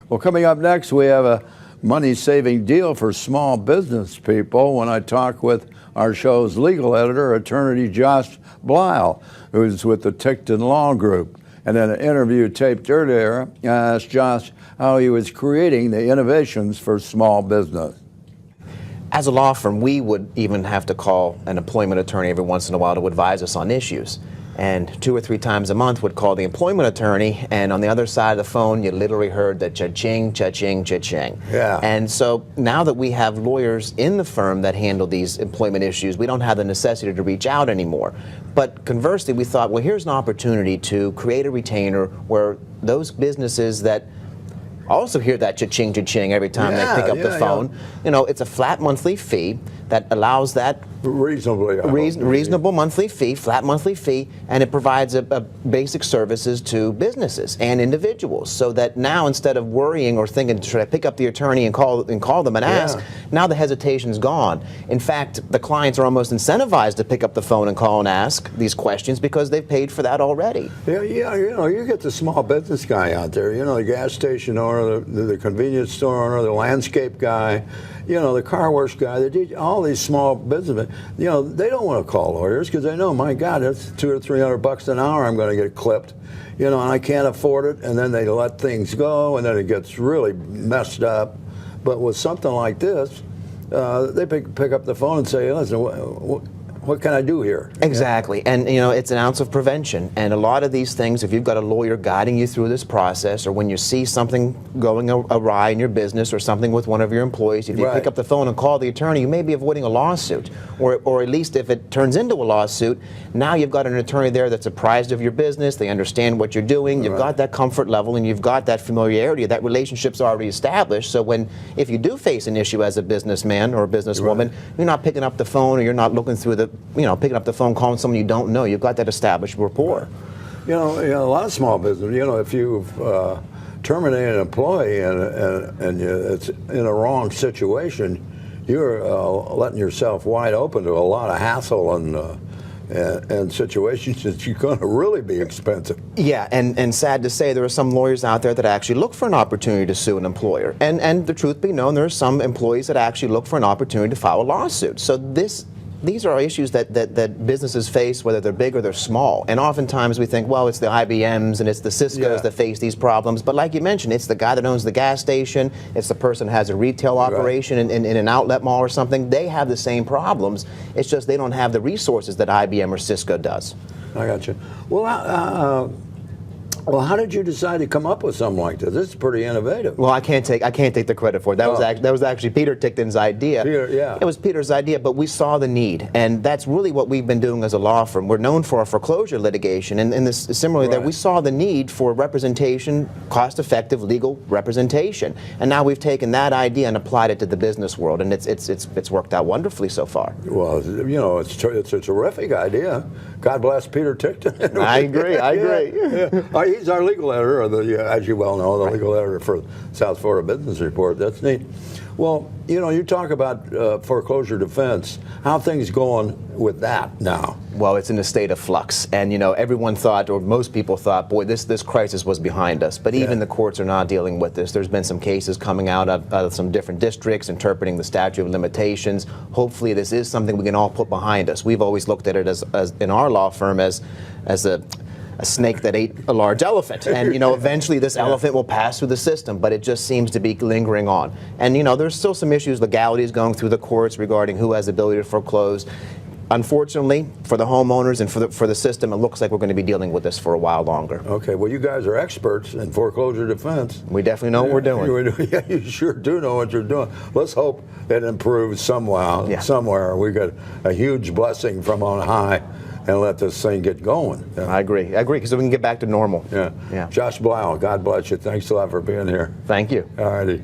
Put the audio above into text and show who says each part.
Speaker 1: Well, coming up next, we have a money-saving deal for small business people when I talk with our show's legal editor, attorney Josh Bleil, who's with the Ticktin Law Group. And in an interview taped earlier, I asked Josh how he was creating the innovations for small business.
Speaker 2: As a law firm, we would even have to call an employment attorney every once in a while to advise us on issues. And 2 or 3 times a month would call the employment attorney, and on the other side of the phone, you literally heard the cha-ching, cha-ching, cha-ching.
Speaker 1: Yeah.
Speaker 2: And so now that we have lawyers in the firm that handle these employment issues, we don't have the necessity to reach out anymore. But conversely, we thought, well, here's an opportunity to create a retainer where those businesses that also hear that cha-ching, cha-ching every time they pick up the phone. You know, it's a flat monthly fee that allows that reasonable monthly fee, flat monthly fee, and it provides a basic services to businesses and individuals. So that now, instead of worrying or thinking, should I pick up the attorney and call them and ask? Now the hesitation's gone. In fact, the clients are almost incentivized to pick up the phone and call and ask these questions because they've paid for that already.
Speaker 1: Yeah, you know, you get the small business guy out there, you know, the gas station owner, the convenience store owner, the landscape guy, you know, the car wash guy, all these small businessmen, you know, they don't want to call lawyers because they know, my God, it's $200 or $300 an hour I'm going to get clipped, you know, and I can't afford it, and then they let things go, and then it gets really messed up. But with something like this, they pick up the phone and say, listen, what can I do here?
Speaker 2: Exactly, and you know, it's an ounce of prevention. And a lot of these things, if you've got a lawyer guiding you through this process, or when you see something going awry in your business or something with one of your employees, if you pick up the phone and call the attorney, you may be avoiding a lawsuit. Or at least if it turns into a lawsuit, now you've got an attorney there that's apprised of your business, they understand what you're doing, you've got that comfort level, and you've got that familiarity, that relationship's already established. So if you do face an issue as a businessman or a businesswoman, you're not picking up the phone, or you're not looking through picking up the phone, calling someone you don't know. You've got that established rapport.
Speaker 1: You know, a lot of small business, you know, if you've terminated an employee and it's in a wrong situation, you're letting yourself wide open to a lot of hassle and situations that you're going to really be expensive.
Speaker 2: Yeah, and sad to say, there are some lawyers out there that actually look for an opportunity to sue an employer. And the truth be known, there are some employees that actually look for an opportunity to file a lawsuit. So these are issues that businesses face, whether they're big or they're small. And oftentimes we think, well, it's the IBMs and it's the Ciscos that face these problems. But like you mentioned, it's the guy that owns the gas station, it's the person that has a retail operation in an outlet mall or something. They have the same problems. It's just they don't have the resources that IBM or Cisco does.
Speaker 1: I got you. Well, how did you decide to come up with something like this? This is pretty innovative.
Speaker 2: Well, I can't take the credit for it. That was actually Peter Ticktin's idea. It was Peter's idea, but we saw the need, and that's really what we've been doing as a law firm. We're known for our foreclosure litigation, and similarly, that we saw the need for representation, cost-effective legal representation, and now we've taken that idea and applied it to the business world, and it's worked out wonderfully so far.
Speaker 1: Well, you know, it's a terrific idea. God bless Peter Ticktin.
Speaker 2: I agree.
Speaker 1: He's our legal editor, as you well know, the legal editor for South Florida Business Report. That's neat. Well, you know, you talk about foreclosure defense. How are things going with that now?
Speaker 2: Well, it's in a state of flux, and you know, everyone thought, or most people thought, boy, this crisis was behind us. But even the courts are not dealing with this. There's been some cases coming out of some different districts interpreting the statute of limitations. Hopefully, this is something we can all put behind us. We've always looked at it as in our law firm as a snake that ate a large elephant, and you know, eventually this elephant will pass through the system, but it just seems to be lingering on. And you know, there's still some issues, legalities going through the courts regarding who has the ability to foreclose. Unfortunately, for the homeowners and for the system, it looks like we're going to be dealing with this for a while longer.
Speaker 1: Okay, well, you guys are experts in foreclosure defense.
Speaker 2: We definitely know what we're doing.
Speaker 1: Yeah, you sure do know what you're doing. Let's hope it improves somewhere. We got a huge blessing from on high, and let this thing get going.
Speaker 2: I agree, because we can get back to normal.
Speaker 1: Yeah. Josh Bleil, God bless you. Thanks a lot for being here.
Speaker 2: Thank you.
Speaker 1: All righty.